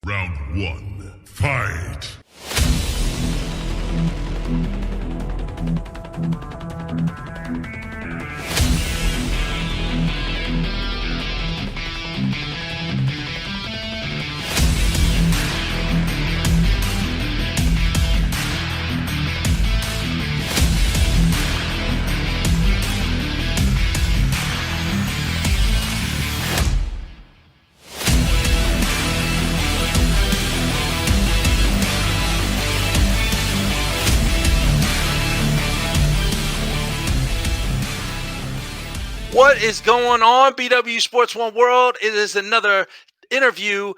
Round one, fight! What is going on, BW Sports One World? It is another interview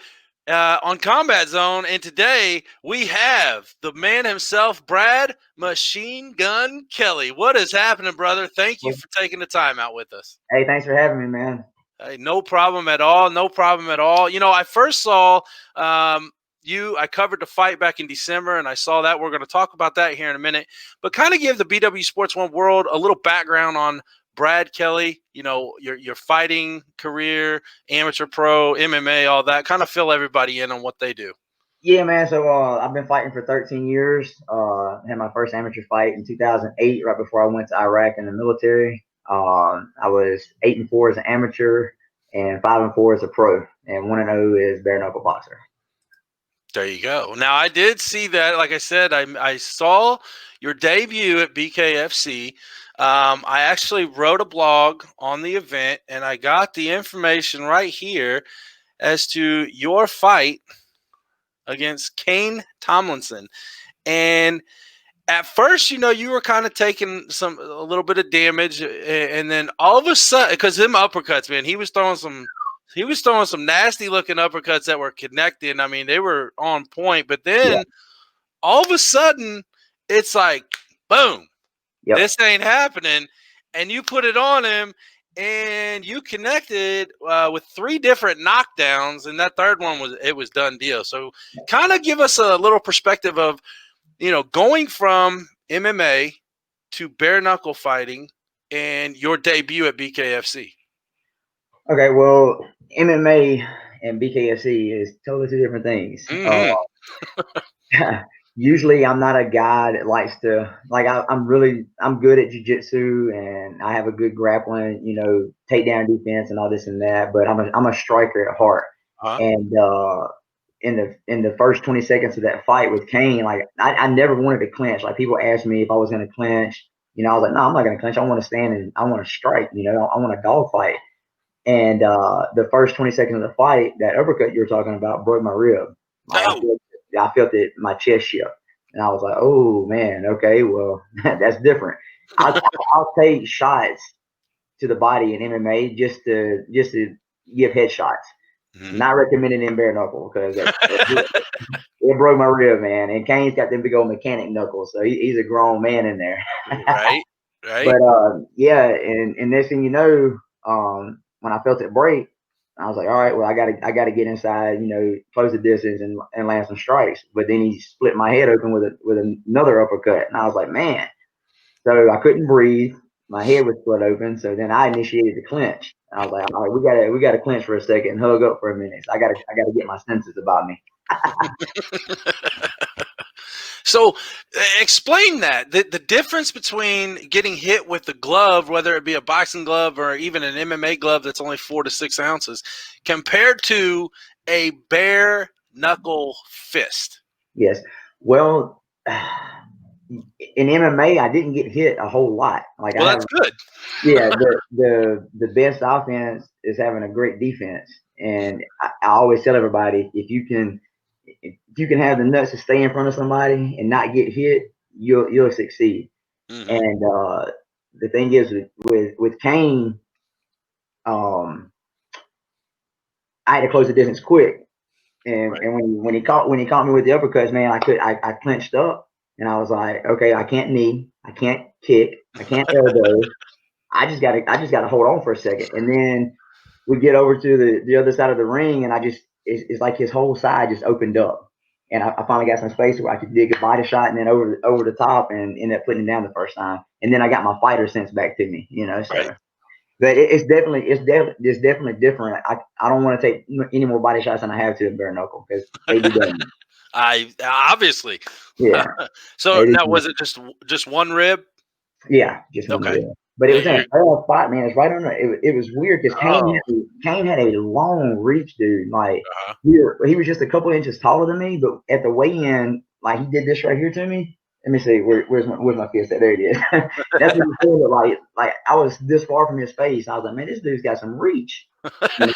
on Combat Zone, and today we have the man himself, Brad Machine Gun Kelly. What is happening, brother? Thank you for taking the time out with us. Hey, thanks for having me, man. Hey, no problem at all. No problem at all. You know, I first saw I covered the fight back in December, and I saw that. We're going to talk about that here in a minute, but kind of give the BW Sports One World a little background on Brad Kelly, you know, your fighting career, amateur pro, MMA, all that. Kind of fill everybody in on what they do. Yeah, man. So I've been fighting for 13 years. Had my first amateur fight in 2008, right before I went to Iraq in the military. I was 8-4 as an amateur and 5-4 as a pro, and 1-0 as bare knuckle boxer. There you go. Now, I did see that. Like I said, I saw your debut at BKFC. I actually wrote a blog on the event, and I got the information right here as to your fight against Kane Tomlinson. And at first, you know, you were kind of taking a little bit of damage, and then all of a sudden, because them uppercuts, man, he was throwing some nasty looking uppercuts that were connected. I mean, they were on point, but then all of a sudden, it's like, boom. Yep. This ain't happening, and you put it on him, and you connected with 3 different knockdowns, and that third one was done deal. So, kind of give us a little perspective of, you know, going from MMA to bare knuckle fighting, and your debut at BKFC. Okay, well, MMA and BKFC is totally 2 different things. Usually I'm not a guy that likes to, like, I'm good at jiu-jitsu, and I have a good grappling, you know, takedown defense and all this and that, but I'm a striker at heart. And in the first 20 seconds of that fight with Kane, like, I never wanted to clinch. Like, people asked me if I was going to clinch. You know, I was like, no, I'm not going to clinch. I want to stand and I want to strike, you know, I want a dog fight. And the first 20 seconds of the fight, that uppercut you were talking about broke my rib. I felt it, my chest shift, and I was like, "Oh man, okay, well that's different." I'll take shots to the body in MMA just to give headshots. Not recommending in bare knuckle because it broke my rib, man. And Kane's got them big old mechanic knuckles, so he's a grown man in there. Right. But yeah, and next thing you know, when I felt it break, I was like, all right, well, I gotta get inside, you know, close the distance and land some strikes. But then he split my head open with another uppercut, and I was like, man. So I couldn't breathe. My head was split open. So then I initiated the clinch. I was like, all right, we gotta clinch for a second and hug up for a minute. So I gotta get my senses about me. So explain that, the difference between getting hit with the glove, whether it be a boxing glove or even an MMA glove that's only 4 to 6 ounces, compared to a bare knuckle fist. Yes. Well, in MMA, I didn't get hit a whole lot. Like, well, that's good. Yeah, the best offense is having a great defense, and I always tell everybody, if you can have the nuts to stay in front of somebody and not get hit, you'll succeed. And the thing is with Kane, I had to close the distance quick, and when he caught me with the uppercuts, man, I clenched up, and I was like, okay, I can't knee, I can't kick, I can't elbow. I just gotta hold on for a second, and then we get over to the other side of the ring, and it's like his whole side just opened up, and I finally got some space where I could dig a body shot and then over the top and end up putting him down the first time, and then I got my fighter sense back to me, you know. So But it's definitely different. I don't want to take any more body shots than I have to at bare knuckle because they do damage. I obviously. Yeah. So now was it just one rib? Yeah, just one Okay. rib. But it was in a You're- fair spot, man. It's right on it was weird because Oh. Kane had a long reach, dude. Like Uh-huh. he was just a couple inches taller than me, but at the weigh-in, like he did this right here to me. Let me see, where's my fist at? There it is. That's what he said. Like I was this far from his face. I was like, man, this dude's got some reach. You know?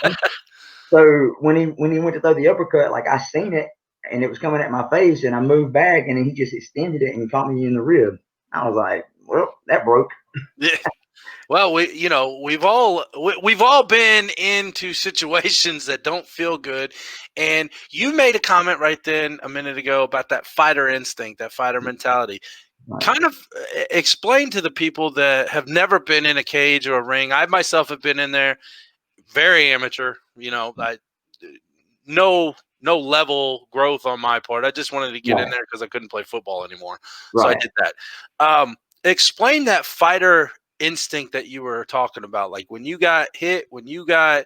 So when he went to throw the uppercut, like I seen it and it was coming at my face, and I moved back, and then he just extended it and caught me in the rib. I was like, well, that broke. Yeah. Well, we've all been into situations that don't feel good, and you made a comment right then a minute ago about that fighter instinct, that fighter mentality. Right. Kind of explain to the people that have never been in a cage or a ring. I myself have been in there, very amateur. No level growth on my part. I just wanted to get in there because I couldn't play football anymore, so I did that. Explain that fighter instinct that you were talking about, like when you got hit, when you got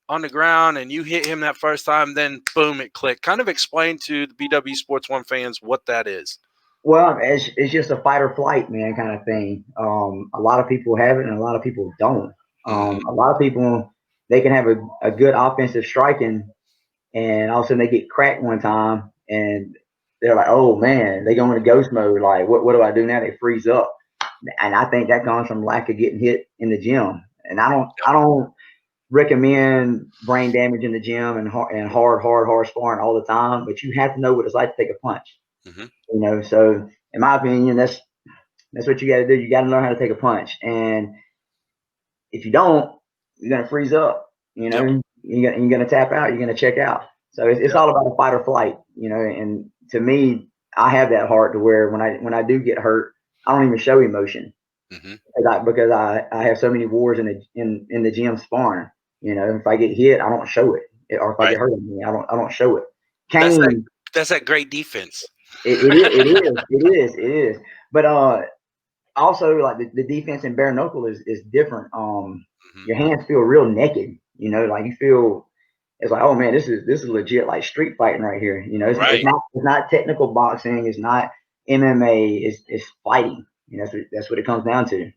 on the ground and you hit him that first time, then boom, it clicked. Kind of explain to the BW Sports 1 fans what that is. Well, it's just a fight or flight, man, kind of thing. A lot of people have it and a lot of people don't. A lot of people, they can have a good offensive striking, and all of a sudden they get cracked one time and they're like, oh man, they go into ghost mode. Like, what do I do now? They freeze up. And I think that comes from lack of getting hit in the gym. And I don't recommend brain damage in the gym and hard sparring all the time, but you have to know what it's like to take a punch. You know, so in my opinion, that's what you got to do. You got to learn how to take a punch, and if you don't, you're gonna freeze up. You know, you're gonna tap out. You're gonna check out. So it's all about a fight or flight. You know, and to me, I have that heart to where when I do get hurt, I don't even show emotion because I have so many wars in the gym sparring. You know, if I get hit, I don't show it, or if I get hurt, I don't show it. Kane, that's that great defense. It is. But also like the defense in bare knuckle is different. Your hands feel real naked. You know, like you feel it's like, oh man, this is legit like street fighting right here. You know, it's not technical boxing. It's not MMA. It's fighting. You know, that's what it comes down to.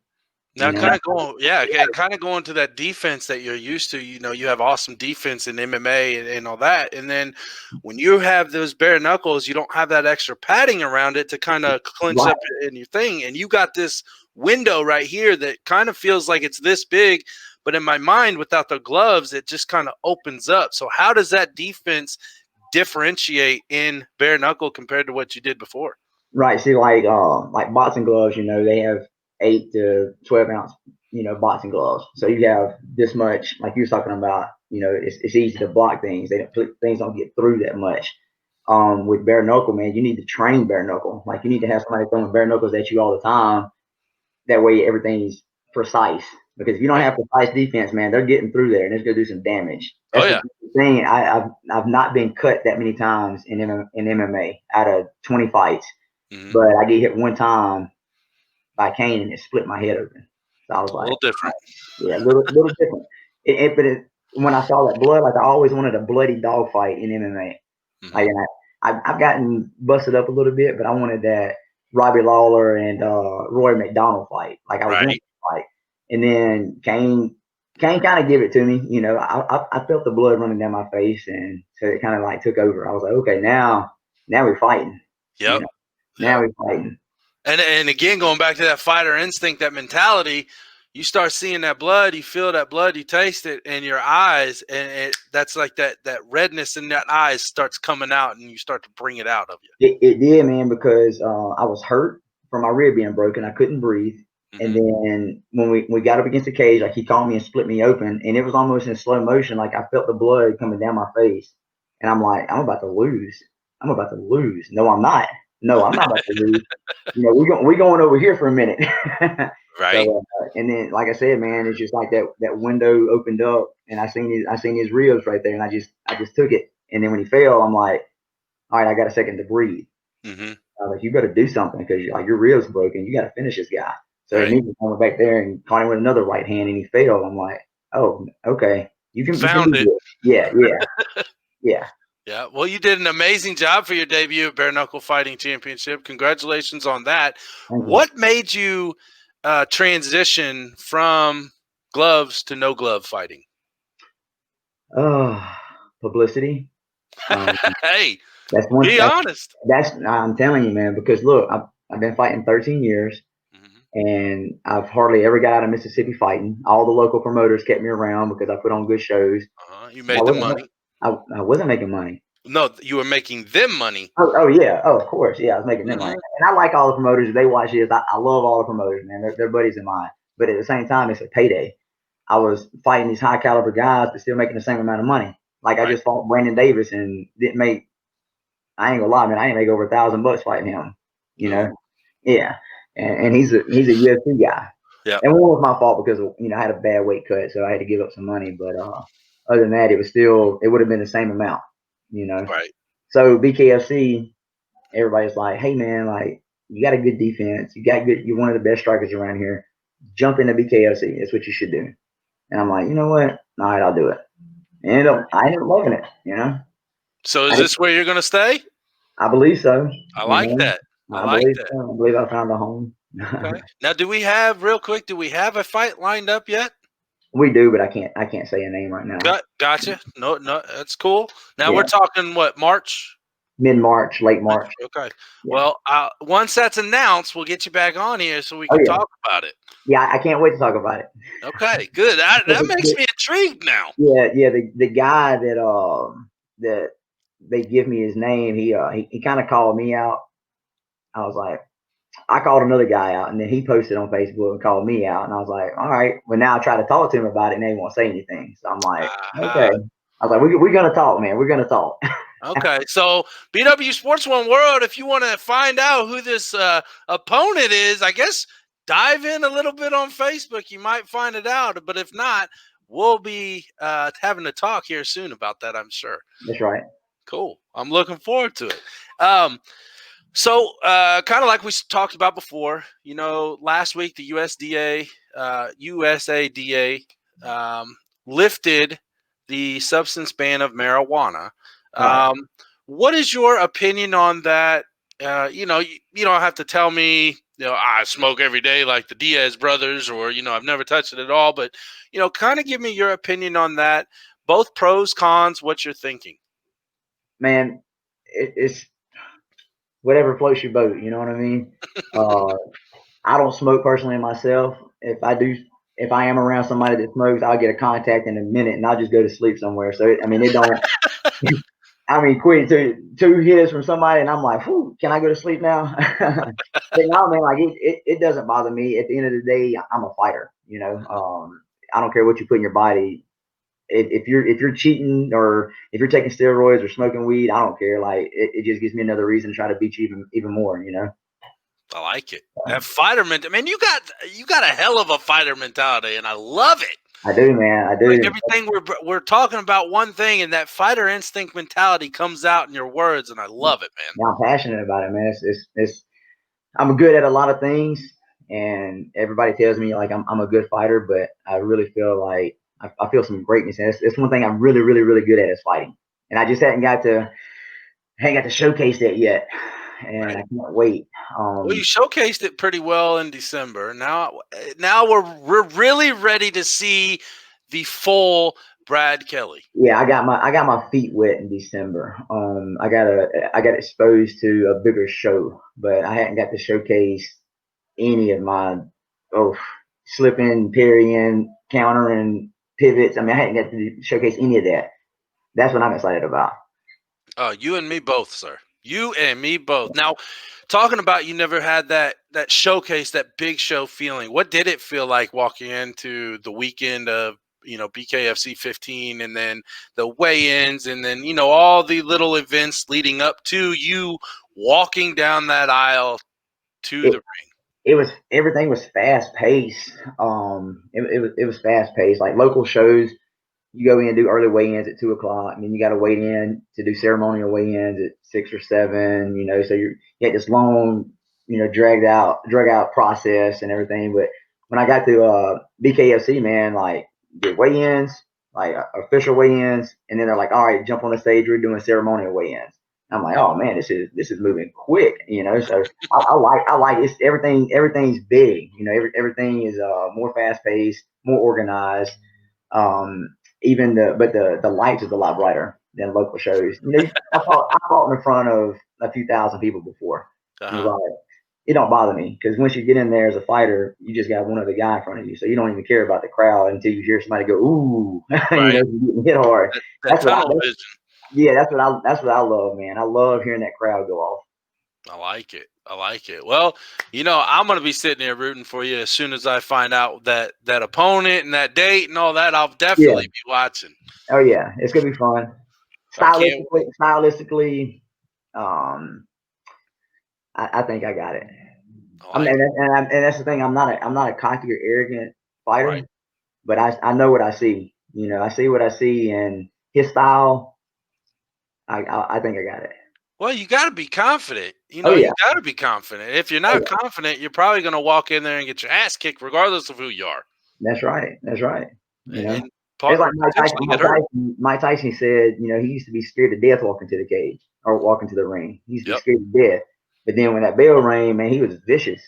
Now, kind of going to that defense that you're used to. You know, you have awesome defense in MMA and all that, and then when you have those bare knuckles, you don't have that extra padding around it to kind of clinch up in your thing. And you got this window right here that kind of feels like it's this big, but in my mind, without the gloves, it just kind of opens up. So, how does that defense differentiate in bare knuckle compared to what you did before? Right. See, like boxing gloves, you know, they have 8 to 12 ounce, you know, boxing gloves. So you have this much, like you were talking about, you know, it's easy to block things. Things don't get through that much. With bare knuckle, man, you need to train bare knuckle. Like you need to have somebody throwing bare knuckles at you all the time. That way everything's precise. Because if you don't have precise defense, man, they're getting through there and it's gonna do some damage. That's the thing. I've not been cut that many times in MMA out of 20 fights. But I get hit one time by Kane and it split my head open. So I was like, a little different. Yeah, a little different. But when I saw that blood, like I always wanted a bloody dog fight in MMA. Like, and I've gotten busted up a little bit, but I wanted that Robbie Lawler and Roy McDonald fight. Like I was wanting to fight. And then Kane kind of give it to me. You know, I felt the blood running down my face, and so it kind of like took over. I was like, okay, now we're fighting. Yep. You know? Now we're fighting. And again, going back to that fighter instinct, that mentality, you start seeing that blood, you feel that blood, you taste it in your eyes, and that's like that redness in that eyes starts coming out, and you start to bring it out of you. It did, man, because I was hurt from my rib being broken. I couldn't breathe. And then when we got up against the cage, like he caught me and split me open, and it was almost in slow motion. Like I felt the blood coming down my face, and I'm like, I'm about to lose. No, I'm not. No, I'm not about to lose. You know, we're going over here for a minute. Right. So, and then, like I said, man, it's just like that window opened up, and I seen his ribs right there, and I just took it. And then when he fell, I'm like, all right, I got a second to breathe. I was like, you better do something because like your ribs broken. You got to finish this guy. So Right. immediately I went back there and caught him with another right hand, and he failed. I'm like, oh, okay, you can Found do it. it. Yeah. Yeah. Well, you did an amazing job for your debut at Bare Knuckle Fighting Championship. Congratulations on that. Thank you. What made you transition from gloves to no glove fighting? Publicity. Hey, That's one. be honest. I'm telling you, man. Because look, I've been fighting 13 years, and I've hardly ever got out of Mississippi fighting. All the local promoters kept me around because I put on good shows. You I made the wasn't. money. I wasn't making money. No, you were making them money. Oh yeah. Oh, of course. Yeah, I was making them money. And I like all the promoters. If they watch this, I love all the promoters, man. They're buddies of mine. But at the same time, it's a payday. I was fighting these high caliber guys, but still making the same amount of money. Like I just fought Brandon Davis and didn't make. I ain't gonna lie, man. I didn't make over $1,000 fighting him. You know. Yeah. And he's a UFC guy. Yeah. And one was my fault because I had a bad weight cut, so I had to give up some money. But other than that, it would have been the same amount. Right. So BKFC, everybody's like, hey man, like you got a good defense, you're one of the best strikers around here. Jump into BKFC. That's what you should do. And I'm like, you know what? All right, I'll do it. And I ended up loving it. So is this where you're gonna stay? I believe so. I like that. I believe I found a home. Okay. Now, do we have a fight lined up yet? We do, but I can't say a name right now. Gotcha. No, that's cool. Now we're talking what, March? Mid-March, late March. Okay. Yeah. Well, once that's announced, we'll get you back on here so we can talk about it. Yeah, I can't wait to talk about it. Okay, good. That makes me intrigued now. Yeah. The guy that they give me his name, he kind of called me out. I was like, I called another guy out, and then he posted on Facebook and called me out, and I was like, all right. Well, now I try to talk to him about it, and they won't say anything. So I'm like, okay. I was like, we're gonna talk, man. We're gonna talk. Okay, so BW Sports One World, if you want to find out who this opponent is, I guess dive in a little bit on Facebook. You might find it out, but if not, we'll be having a talk here soon about that, I'm sure. That's right. Cool. I'm looking forward to it. So kind of like we talked about before, last week the USADA lifted the substance ban of marijuana. What is your opinion on that? You don't have to tell me, I smoke every day like the Diaz brothers, or, I've never touched it at all. But, kind of give me your opinion on that. Both pros, cons, what you're thinking. Man, it's whatever floats your boat. You know what I mean? I don't smoke personally myself. If I am around somebody that smokes, I'll get a contact in a minute and I'll just go to sleep somewhere. So, it don't. Quick, two hits from somebody, and I'm like, whew, can I go to sleep now? But no, man, like it doesn't bother me. At the end of the day, I'm a fighter. I don't care what you put in your body. If you're cheating or if you're taking steroids or smoking weed, I don't care. Like it just gives me another reason to try to beat you even more. I like it. That fighter mentality. Man, you got a hell of a fighter mentality, and I love it. I do, man. I do. Like everything we're talking about one thing, and that fighter instinct mentality comes out in your words, and I love it, man. Yeah, I'm passionate about it, man. It's I'm good at a lot of things, and everybody tells me like I'm a good fighter, but I really feel like I feel some greatness, and it's one thing I'm really, really, really good at is fighting, and I just hadn't got to showcase that yet, and I can't wait. Well, you showcased it pretty well in December. Now we're really ready to see the full Brad Kelly. Yeah, I got my feet wet in December. I got exposed to a bigger show, but I hadn't got to showcase any of my slipping, parrying, countering, pivots. I hadn't got to showcase any of that. That's what I'm excited about. You and me both, sir. You and me both. Now, talking about you never had that showcase, that big show feeling. What did it feel like walking into the weekend of BKFC 15, and then the weigh-ins, and then all the little events leading up to you walking down that aisle to the ring? Everything was fast paced. It was fast paced. Like local shows, you go in and do early weigh-ins at 2:00, and then you got to wait in to do ceremonial weigh-ins at 6 or 7. So you get this long, drag out process and everything. But when I got to BKFC, man, like the weigh-ins, like official weigh-ins, and then they're like, all right, jump on the stage, we're doing ceremonial weigh-ins. I'm like, oh man, this is moving quick, So I like it's everything's big, everything is more fast paced, more organized. Even the lights is a lot brighter than local shows. I fought in front of a few thousand people before. It don't bother me because once you get in there as a fighter, you just got one other guy in front of you, so you don't even care about the crowd until you hear somebody go, "Ooh," Right. you're getting hit hard. That's tunnel vision. Yeah, that's what I love, man. I love hearing that crowd go off. I like it. Well, I'm going to be sitting there rooting for you as soon as I find out that opponent and that date and all that. I'll definitely be watching. Oh yeah, it's gonna be fun. Stylistically, I think I got it. And that's the thing. I'm not a cocky or arrogant fighter, right, but I know what I see. I see what I see, and his style. I think I got it. Well, you got to be confident. You got to be confident. If you're not confident, you're probably going to walk in there and get your ass kicked, regardless of who you are. That's right. And it's like Mike Tyson said, he used to be scared to death walking to the cage or walking to the ring. He used to be scared to death. But then when that bell rang, man, he was vicious,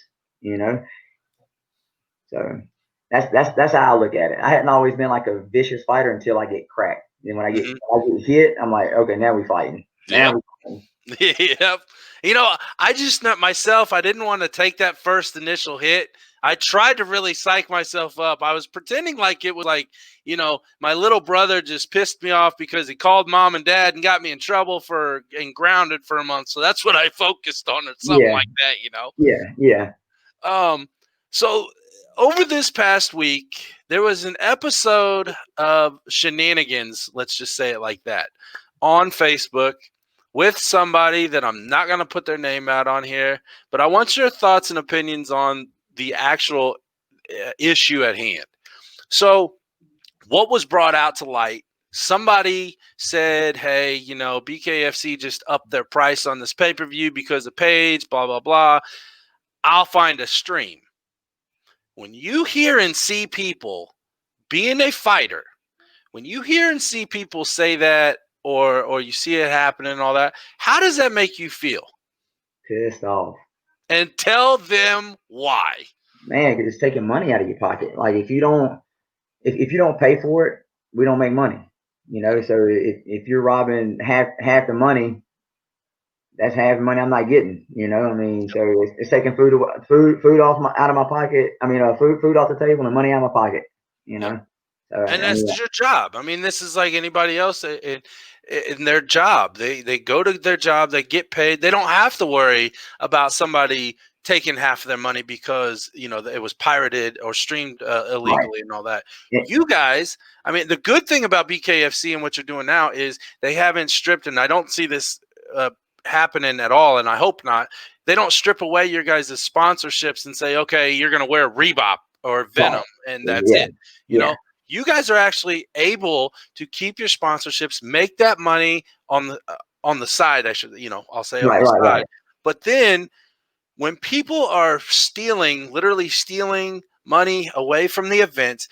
So that's how I look at it. I hadn't always been like a vicious fighter until I get cracked. Then when I get hit, I'm like, okay, now we fighting. Yep. I just not myself. I didn't want to take that first initial hit. I tried to really psych myself up. I was pretending like it was like, my little brother just pissed me off because he called mom and dad and got me in trouble and grounded for a month. So that's what I focused on, or something like that, Yeah. So over this past week, there was an episode of Shenanigans, let's just say it like that, on Facebook with somebody that I'm not going to put their name out on here, but I want your thoughts and opinions on the actual issue at hand. So what was brought out to light? Somebody said, hey, BKFC just upped their price on this pay-per-view because of Paige, blah, blah, blah. I'll find a stream. When you hear and see people being a fighter, when you hear and see people say that, or you see it happening and all that, how does that make you feel? Pissed off. And tell them why. Man, because it's taking money out of your pocket. Like if you don't pay for it, we don't make money. So if you're robbing half the money, that's half the money I'm not getting. So it's taking food off out of my pocket. Food off the table and money out of my pocket. And that's your job. This is like anybody else in their job. They go to their job, they get paid. They don't have to worry about somebody taking half of their money because, it was pirated or streamed illegally and all that. Yeah. You guys, the good thing about BKFC and what you're doing now is they haven't stripped, and I don't see this happening at all, and I hope not. They don't strip away your guys' sponsorships and say, okay, you're going to wear Reebok or Venom, and that's it. You guys are actually able to keep your sponsorships, make that money on the side. I should, I'll say on the side. Right. But then when people are literally stealing money away from the events,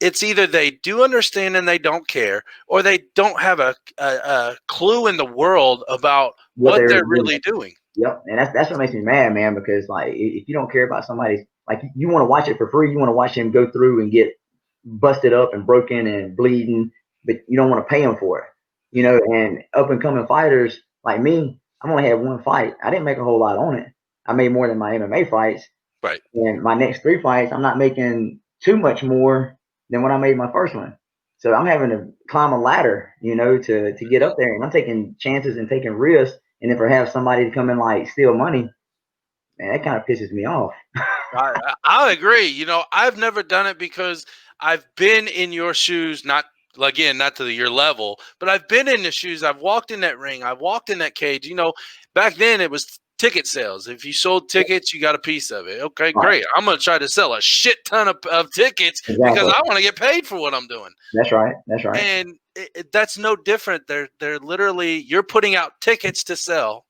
it's either they do understand and they don't care, or they don't have a clue in the world about what they're really doing. Yep, and that's what makes me mad, man. Because like, if you don't care about somebody, like you want to watch it for free, you want to watch him go through and get busted up and broken and bleeding, but you don't want to pay them for it. And up and coming fighters like me, I've only had one fight. I didn't make a whole lot on it. I made more than my MMA fights. Right. And my next 3 fights, I'm not making too much more than when I made my first one. So I'm having to climb a ladder, to get up there, and I'm taking chances and taking risks. And if I have somebody to come in like steal money, man, that kind of pisses me off. I agree. I've never done it because I've been in your shoes, not to your level, but I've been in the shoes. I've walked in that ring. I've walked in that cage. Back then it was ticket sales. If you sold tickets, you got a piece of it. Okay, great. I'm going to try to sell a shit ton of tickets because I want to get paid for what I'm doing. That's right. And that's no different. They're literally, you're putting out tickets to sell,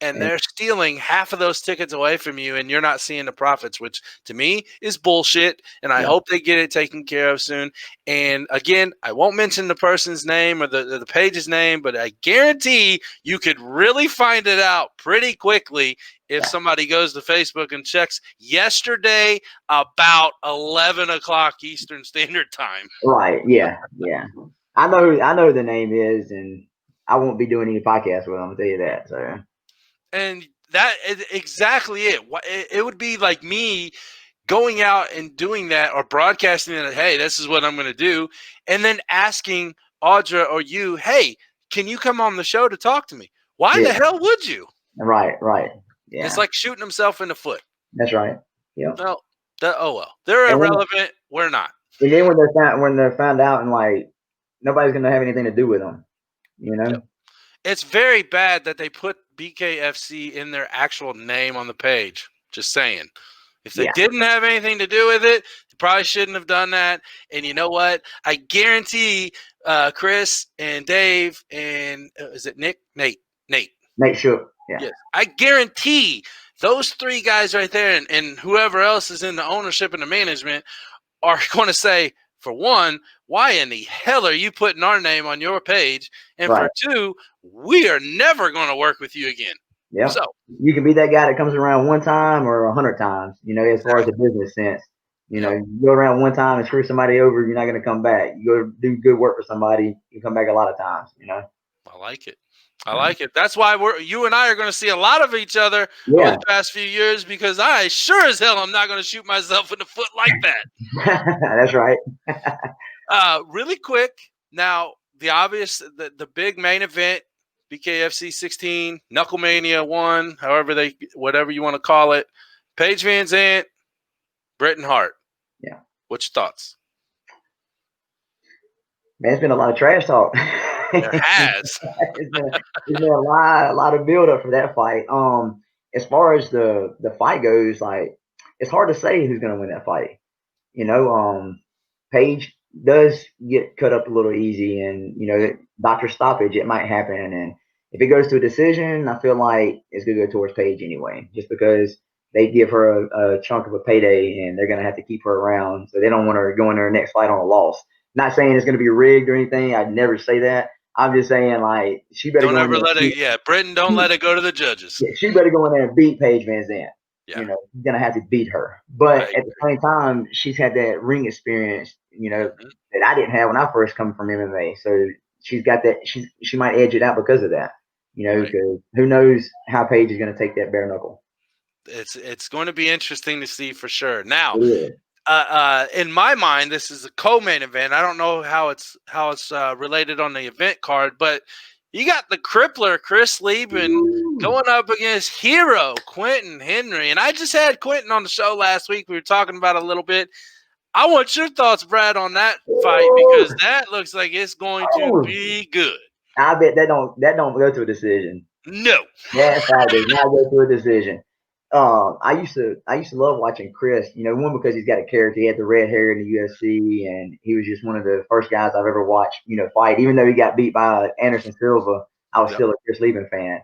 and they're stealing half of those tickets away from you, and you're not seeing the profits, which to me is bullshit. And I hope they get it taken care of soon. And again, I won't mention the person's name or the page's name, but I guarantee you could really find it out pretty quickly if somebody goes to Facebook and checks yesterday about 11 o'clock Eastern Standard Time. Right. Yeah. Yeah. I know who the name is, and I won't be doing any podcasts with them. I'll tell you that. So. And that is exactly it. It would be like me going out and doing that or broadcasting that, hey, this is what I'm going to do, and then asking Audra or you, hey, can you come on the show to talk to me? Why the hell would you? Right. Yeah. It's like shooting himself in the foot. That's right. Yeah. Well, they're irrelevant. We're not. And then when they're found out, and like nobody's going to have anything to do with them, you know. Yep. It's very bad that they put BKFC in their actual name on the page. Just saying. If they didn't have anything to do with it, they probably shouldn't have done that. And you know what? I guarantee Chris and Dave and is it Nate? Sure. Yeah. Yes. I guarantee those three guys right there and whoever else is in the ownership and the management are going to say, for one, why in the hell are you putting our name on your page? And for two, we are never going to work with you again. Yeah. So you can be that guy that comes around one time or 100 times, you know, as far as the business sense. You know, you go around one time and screw somebody over, you're not going to come back. You go do good work for somebody, you come back a lot of times, you know. I like it. I like it. That's why you and I are going to see a lot of each other over the past few years, because I sure as hell I'm not going to shoot myself in the foot like that. That's right. Really quick. Now, the obvious, the big main event, BKFC 16, Knucklemania 1, whatever you want to call it. Paige Van Zandt, Bret and Hart. Yeah. What's your thoughts? Man, it's been a lot of trash talk. There has. It's been a lot of build up for that fight. As far as the fight goes, like it's hard to say who's gonna win that fight. You know, Paige does get cut up a little easy, and you know, doctor stoppage, it might happen. And if it goes to a decision, I feel like it's gonna go towards Paige anyway, just because they give her a chunk of a payday, and they're gonna have to keep her around, so they don't want her to go in their next fight on a loss. Not saying it's gonna be rigged or anything. I'd never say that. I'm just saying, like, she better don't ever let it. Yeah, Britain, don't let it go to the judges. Yeah, she better go in there and beat Paige Van Zandt. Yeah. You know, she's gonna have to beat her. But at the same time, she's had that ring experience, you know, that I didn't have when I first come from MMA. So she's got that. She might edge it out because of that. You know, because who knows how Paige is gonna take that bare knuckle. It's going to be interesting to see for sure. Now. In my mind, this is a co-main event. I don't know how it's related on the event card, but you got the crippler Chris Lieben going up against Hero Quentin Henry. And I just had Quentin on the show last week. We were talking about it a little bit. I want your thoughts, Brad, on that fight, because that looks like it's going to be good. I bet that don't go to a decision. No. That fight does not go to a decision. I used to love watching Chris, you know, one, because he's got a character. He had the red hair in the UFC, and he was just one of the first guys I've ever watched, you know, fight. Even though he got beat by Anderson Silva, I was still a Chris Lieben fan.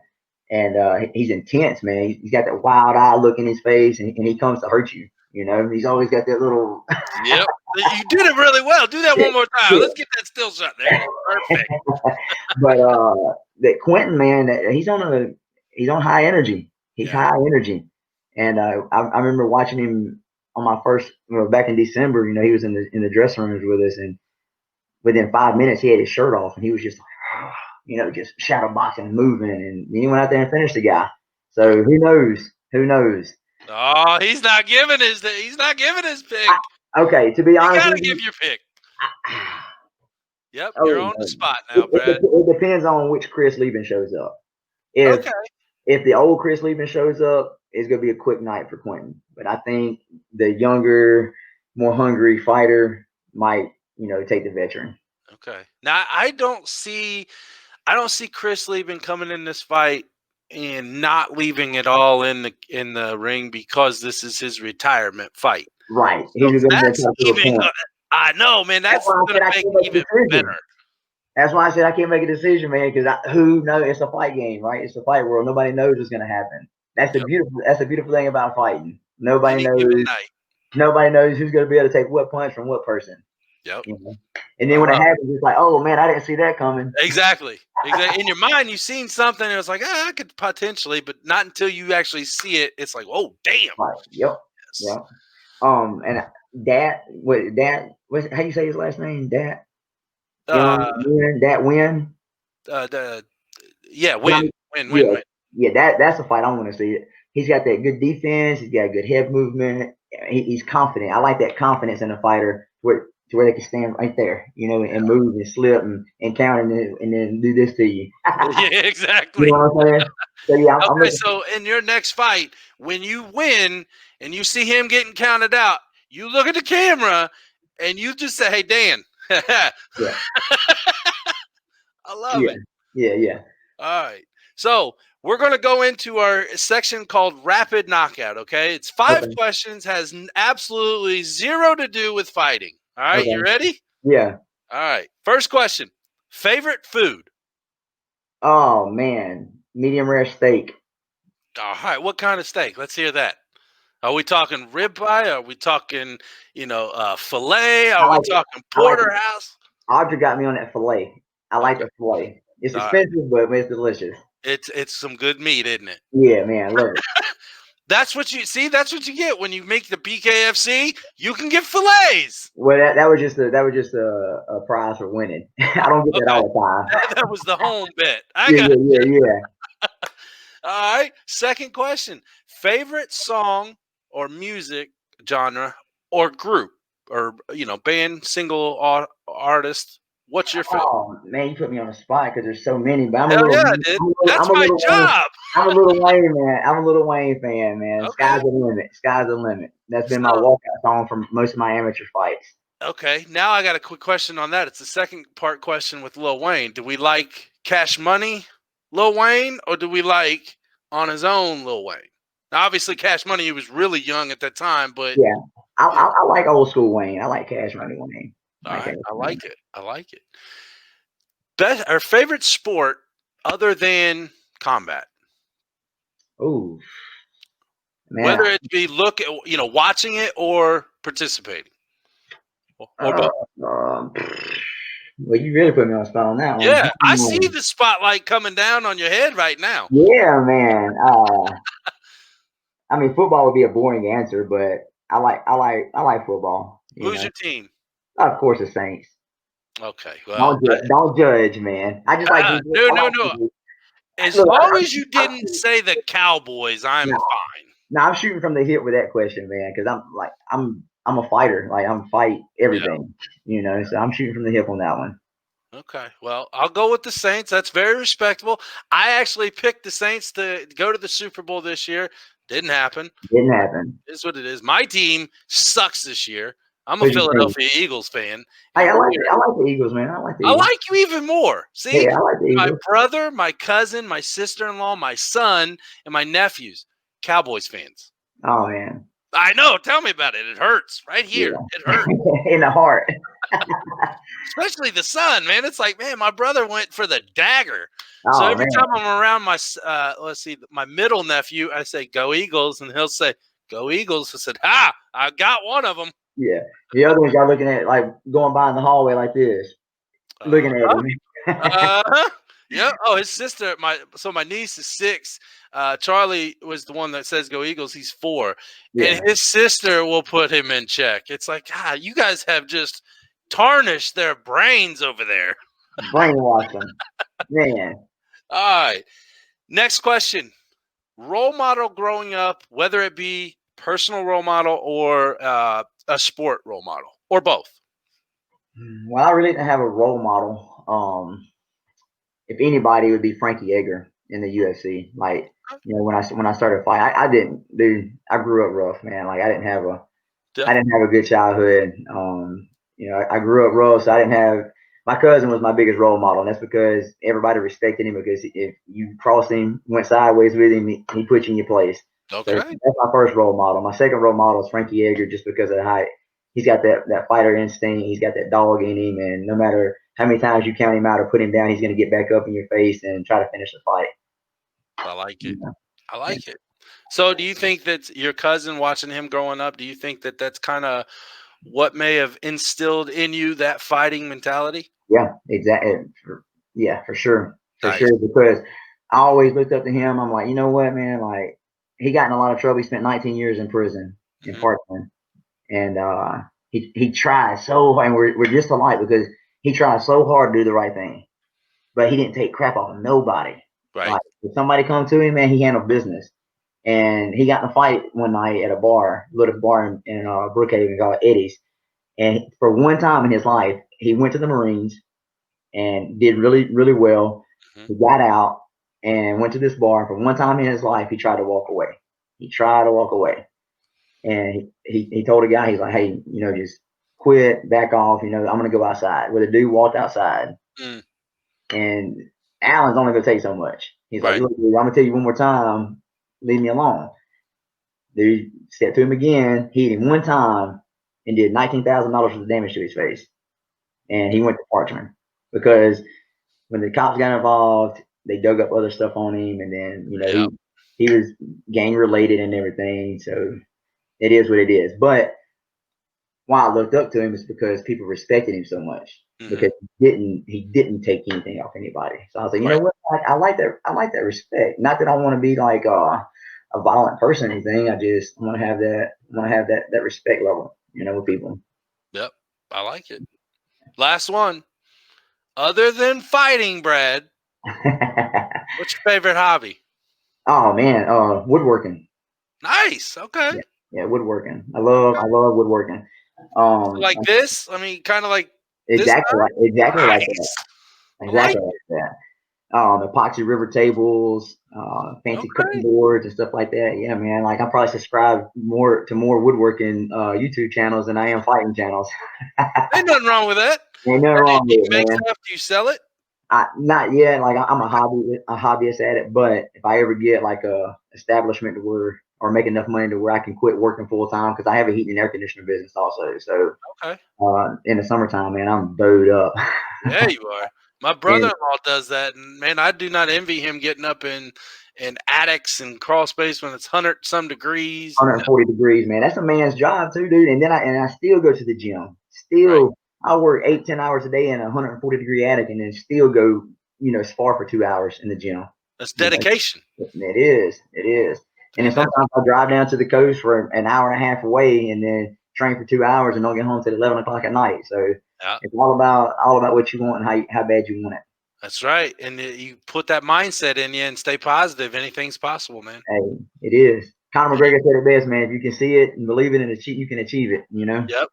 And he's intense, man. He's got that wild eye look in his face, and he comes to hurt you. You know, he's always got that little. Yep, you did it really well. Do that one more time. Let's get that still shot there. Perfect. But that Quentin, man, he's on high energy. He's high energy. And I remember watching him on my first, back in December. You know, he was in the dressing rooms with us, and within 5 minutes he had his shirt off, and he was just like, you know, just shadow boxing and moving, and he went out there and finished the guy. So who knows? Who knows? Oh, he's not giving his pick. Okay, to be honest, you gotta give your pick. Yep, you're on the spot now, Brad. It depends on which Chris Lieben shows up. If the old Chris Lieben shows up, it's going to be a quick night for Quentin. But I think the younger, more hungry fighter might, you know, take the veteran. Okay. Now, I don't see Chris Lieben coming in this fight and not leaving it all in the ring, because this is his retirement fight. Right. So that's even, I know, man. That's going to make it even better. That's why I said I can't make a decision, man, because who knows? It's a fight game, right? It's a fight world. Nobody knows what's gonna happen. That's the Yep. beautiful thing about fighting. Nobody Any knows. given night. Nobody knows who's gonna be able to take what punch from what person. Yep. You know? And then when it happens, it's like, oh man, I didn't see that coming. Exactly. In your mind, you've seen something, and it's like, I could potentially, but not until you actually see it. It's like, oh, damn. Right. Yep. Yes. Yep. And how you say his last name? Dat win. Yeah, win. Yeah, that's a fight I want to see. He's got that good defense. He's got good head movement. He's confident. I like that confidence in a fighter to where they can stand right there, you know, and move and slip and counter and then do this to you. Yeah, exactly. You know what I'm saying? So yeah, okay, so in your next fight, when you win and you see him getting counted out, you look at the camera and you just say, "Hey, Dan." Yeah. I love it. Yeah. All right. So we're going to go into our section called Rapid Knockout, okay? It's 5 questions, has absolutely zero to do with fighting. All right, you ready? Yeah. All right. First question. Favorite food? Oh, man. Medium rare steak. All right. What kind of steak? Let's hear that. Are we talking ribeye? Are we talking, filet? Are we talking porterhouse? Audrey got me on that filet. I like the filet. It's expensive, but it's delicious. It's some good meat, isn't it? Yeah, man, I love it. That's what you see. That's what you get when you make the BKFC. You can get fillets. Well, that was just a prize for winning. I don't get that all the time. That was the home bet. Yeah. All right. Second question: favorite song or music genre or group or band, single artist. What's your favorite? Oh man, you put me on the spot because there's so many. But That's my job. I'm a Little Wayne man. I'm a Little Wayne fan, man. Okay. Sky's the limit. Sky's the limit. That's been my walkout song from most of my amateur fights. Okay, now I got a quick question on that. It's the second part question with Lil Wayne. Do we like Cash Money, Lil Wayne, or do we like On His Own, Lil Wayne? Now, obviously, Cash Money, he was really young at that time, but yeah, I like old school Wayne. I like Cash Money Wayne. All right, I like it. I like it. Best our favorite sport other than combat. Ooh, man. Whether it be watching it or participating. Well, you really put me on the spot on that one. Yeah, I see the spotlight coming down on your head right now. Yeah, man. I mean, football would be a boring answer, but I like football. Who's your team? Of course, the Saints. Okay, well, don't judge, man. I just like no. As long as you didn't say the Cowboys, I'm fine. No, I'm shooting from the hip with that question, man, because I'm a fighter. Like I'm fight everything, So I'm shooting from the hip on that one. Okay, well, I'll go with the Saints. That's very respectable. I actually picked the Saints to go to the Super Bowl this year. Didn't happen. It's what it is. My team sucks this year. I'm a Philadelphia Eagles fan. Hey, I like the Eagles, man. I like you even more. See, I like the Eagles. My brother, my cousin, my sister-in-law, my son, and my nephews, Cowboys fans. Oh, man. I know. Tell me about it. It hurts right here. Yeah. It hurts. In the heart. Especially the son, man. It's like, man, my brother went for the dagger. So every time I'm around my middle nephew, I say, "Go Eagles," and he'll say, "Go Eagles." I said, "Ha! I got one of them." Yeah, the other ones y'all looking at like going by in the hallway like this, looking at him. Yeah. Oh, his sister. My niece is 6. Charlie was the one that says "Go Eagles." He's 4, and his sister will put him in check. It's like, God, you guys have just tarnished their brains over there. Brainwash them, man. All right. Next question. Role model growing up, whether it be personal role model or a sport role model, or both. Well, I really didn't have a role model. If anybody, it would be Frankie Edgar in the UFC. Like, when I started fighting, I didn't, dude. I grew up rough, man. Like, I didn't have a good childhood. I grew up rough, so I didn't have. My cousin was my biggest role model, and that's because everybody respected him, because if you crossed him, went sideways with him, he put you in your place. Okay. So that's my first role model. My second role model is Frankie Edgar, just because of the height. He's got that fighter instinct. He's got that dog in him, and no matter how many times you count him out or put him down, he's going to get back up in your face and try to finish the fight. I like it. Yeah. I like it. So do you think that your cousin, watching him growing up, do you think that that's kind of what may have instilled in you that fighting mentality? Yeah, exactly. Yeah, for sure. For Nice. sure. Because I always looked up to him. I'm like, you know what, man? Like, he got in a lot of trouble. He spent 19 years in prison in Parkland. And he tried so hard. And we're just alike because he tried so hard to do the right thing. But he didn't take crap off of nobody. Right. Like, if somebody come to him, man, he handled business. And he got in a fight one night at a bar, little bar in Brookhaven called Eddie's. And for one time in his life, he went to the Marines and did really, really well. He got out and went to this bar. For one time in his life, he tried to walk away. He tried to walk away. And he told a guy, he's like, hey, you know, just quit, back off. You know, I'm going to go outside. Well, the dude walked outside. And Alan's only going to take so much. He's like, look, dude, I'm going to tell you one more time, leave me alone. Dude stepped to him again, hit him one time, and did $19,000 worth of damage to his face. And he went to Parchment because when the cops got involved, they dug up other stuff on him. And then, you know, he was gang related and everything. So it is what it is. But why I looked up to him is because people respected him so much. Because he didn't take anything off anybody. So I was like, you know what? I like that respect. Not that I want to be like a violent person or anything. I want to have that respect level, you know, with people. Yep. I like it. Last one. Other than fighting, Brad, what's your favorite hobby? Oh man, woodworking. Nice. Okay. Yeah, woodworking. I love woodworking. Like this? I mean, kind of like exactly like that. Exactly like like that. Epoxy river tables, fancy cutting boards and stuff like that. Yeah, man. Like I probably subscribe more to woodworking YouTube channels than I am fighting channels. Ain't nothing wrong with that. Ain't nothing wrong with it, man. Stuff, do you sell it? Not yet. Like I'm a hobbyist at it. But if I ever get like a establishment or make enough money to where I can quit working full time, because I have a heating and air conditioner business also. So in the summertime, man, I'm bowed up. Yeah, you are. My brother-in-law does that, and man, I do not envy him getting up in attics and crawl space when it's 100-some degrees. 140 degrees, man. That's a man's job too, dude. And then I still go to the gym. Still, I work 8-10 hours a day in a 140-degree attic, and then still go, you know, spar for 2 hours in the gym. That's dedication. It is. And then sometimes I drive down to the coast for an hour and a half away, and then train for 2 hours, and don't get home till 11 o'clock at night. So it's all about what you want and how bad you want it. That's right. And you put that mindset in you and stay positive. Anything's possible, man. Hey, it is. Conor McGregor said it best, man. If you can see it and believe it and you can achieve it, you know? Yep.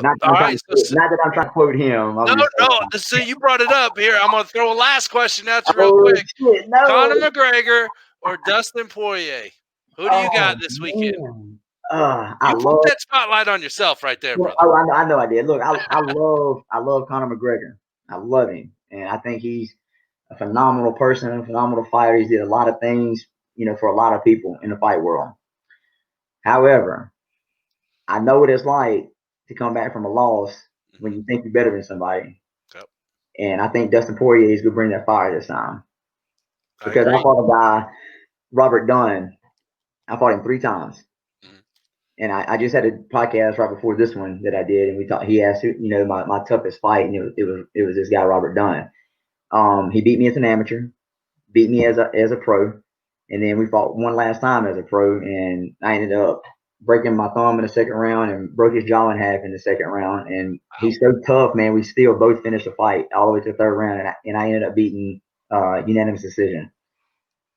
Not that I'm trying to quote him. No. So you brought it up here. I'm going to throw a last question at you real quick. Shit, no. Conor McGregor or Dustin Poirier? Who do you got this weekend? You put that spotlight on yourself right there, brother. I know I did. Look, I love Conor McGregor. I love him. And I think he's a phenomenal person, a phenomenal fighter. He's did a lot of things, you know, for a lot of people in the fight world. However, I know what it's like to come back from a loss when you think you're better than somebody. Yep. And I think Dustin Poirier is going to bring that fire this time. Because I fought a guy, Robert Dunn. I fought him 3 times. And I just had a podcast right before this one that I did, and we talked. He asked, you know, my toughest fight, and it was this guy Robert Dunn. He beat me as an amateur, beat me as a pro, and then we fought one last time as a pro, and I ended up breaking my thumb in the second round and broke his jaw in half in the second round. And he's so tough, man. We still both finished the fight all the way to the 3rd round, and I ended up beating unanimous decision.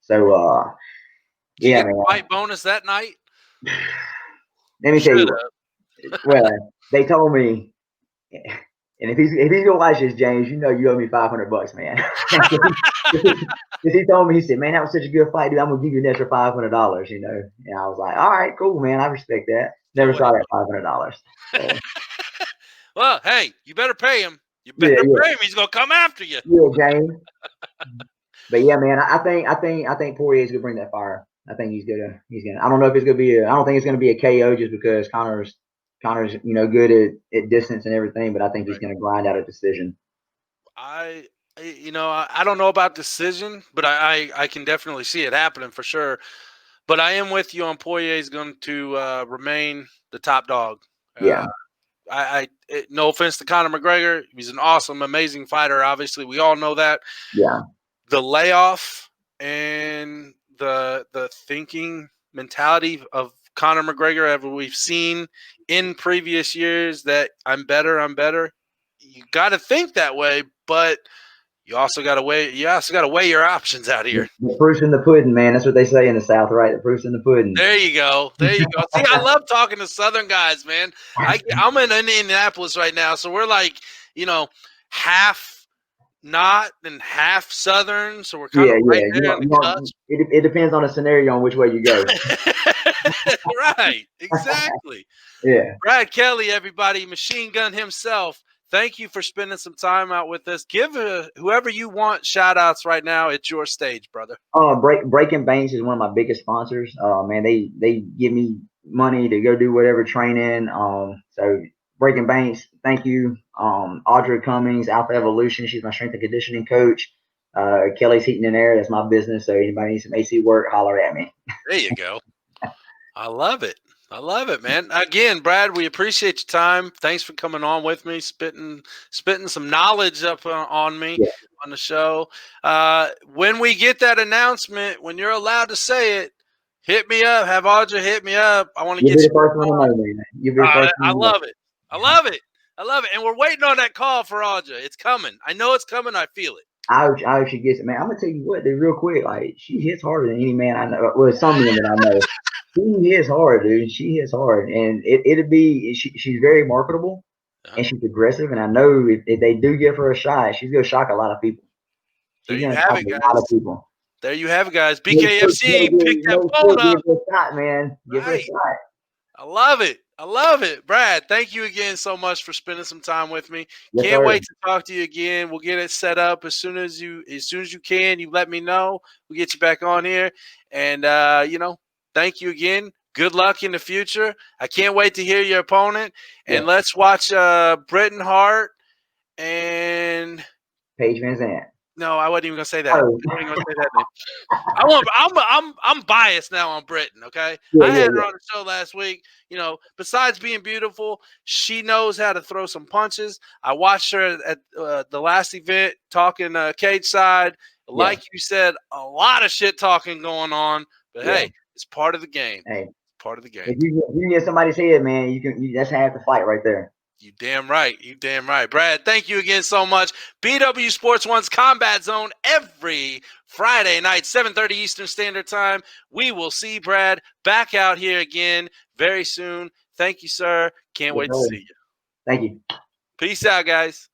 So Did you get the fight bonus that night? Let me tell you what. Well, they told me, and if he's gonna watch this, James, you know you owe me $500, man. Because he told me, he said, "Man, that was such a good fight, dude. I'm gonna give you an extra $500." You know, and I was like, "All right, cool, man. I respect that. Never saw that $500." So. Well, hey, you better pay him. You better pay him. He's gonna come after you. Yeah, James. But yeah, man, I think Poirier's gonna bring that fire. I think he's gonna. I don't know if it's gonna be. I don't think it's gonna be a KO just because Conor's you know good at distance and everything. But I think he's gonna grind out a decision. I don't know about decision, but I can definitely see it happening for sure. But I am with you on Poirier is going to remain the top dog. Yeah. No offense to Conor McGregor, he's an awesome, amazing fighter. Obviously, we all know that. Yeah. The layoff and the thinking mentality of Conor McGregor, as we've seen in previous years, that I'm better. You got to think that way, but you also got to weigh. You also got to weigh your options out here. The proof's in the pudding, man. That's what they say in the South, right? The proof's in the pudding. There you go. See, I love talking to Southern guys, man. I'm in Indianapolis right now, so we're like, half not and half Southern, so we're kind of right there in the cusp. It depends on the scenario on which way you go. Right, exactly. Yeah. Brad Kelly, everybody, Machine Gun himself. Thank you for spending some time out with us. Give whoever you want shout outs right now. It's your stage, brother. Breaking Banks is one of my biggest sponsors. Man, they give me money to go do whatever training. So Breaking Banks, thank you. Audrey Cummings, Alpha Evolution, she's my strength and conditioning coach. Kelly's Heating and Air, that's my business. So anybody needs some AC work, holler at me. There you go. I love it. I love it, man. Again, Brad, we appreciate your time. Thanks for coming on with me, spitting some knowledge up on me on the show. When we get that announcement, when you're allowed to say it, hit me up. Have Audrey hit me up. I want to get you. I love it. I love it. I love it. And we're waiting on that call for Audrey. It's coming. I know it's coming. I feel it. I hope she gets it, man. I'm gonna tell you what, dude, real quick. Like, she hits harder than any man I know. Well, some men that I know. She hits hard, dude. She hits hard, and it'd be. She's very marketable, and she's aggressive. And I know if they do give her a shot, she's gonna shock a lot of people. There you have it, guys. There you have it, guys. BKFC, pick that phone up. Give her a shot, man. Give her a shot. I love it. I love it. Brad, thank you again so much for spending some time with me. Can't wait to talk to you again. We'll get it set up as soon as you can. You let me know. We'll get you back on here. And thank you again. Good luck in the future. I can't wait to hear your opponent. And let's watch Britton Hart and Paige Van Zandt. No, I wasn't even gonna say that. I wasn't even gonna say that name. I'm biased now on Britton. Okay, I had her on the show last week. Besides being beautiful, she knows how to throw some punches. I watched her at the last event talking cage side. Like you said, a lot of shit talking going on. But hey, it's part of the game. Hey, part of the game. If you get somebody's head, man, that's half the fight right there. You damn right. You damn right. Brad, thank you again so much. BW Sports 1's Combat Zone every Friday night, 7:30 Eastern Standard Time. We will see Brad back out here again very soon. Thank you, sir. Can't wait to see you. Thank you. Peace out, guys.